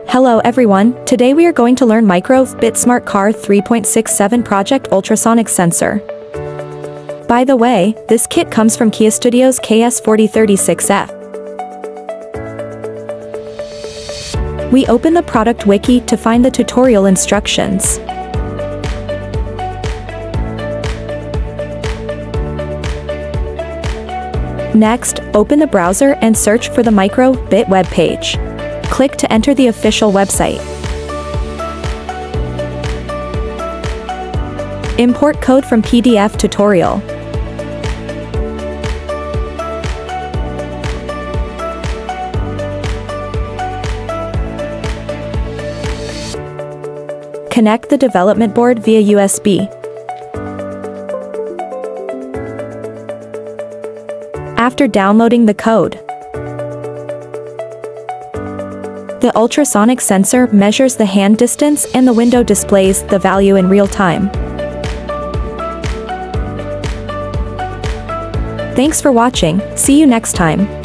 Hello everyone, today we are going to learn micro-bit smart car 3.67 project ultrasonic sensor. By the way, this kit comes from Keyestudio's KS4036F. We open the product wiki to find the tutorial instructions. Next, open the browser and search for the micro-bit web page. Click to enter the official website. Import code from PDF tutorial. Connect the development board via USB. After downloading the code, the ultrasonic sensor measures the hand distance and the window displays the value in real time. Thanks for watching, see you next time.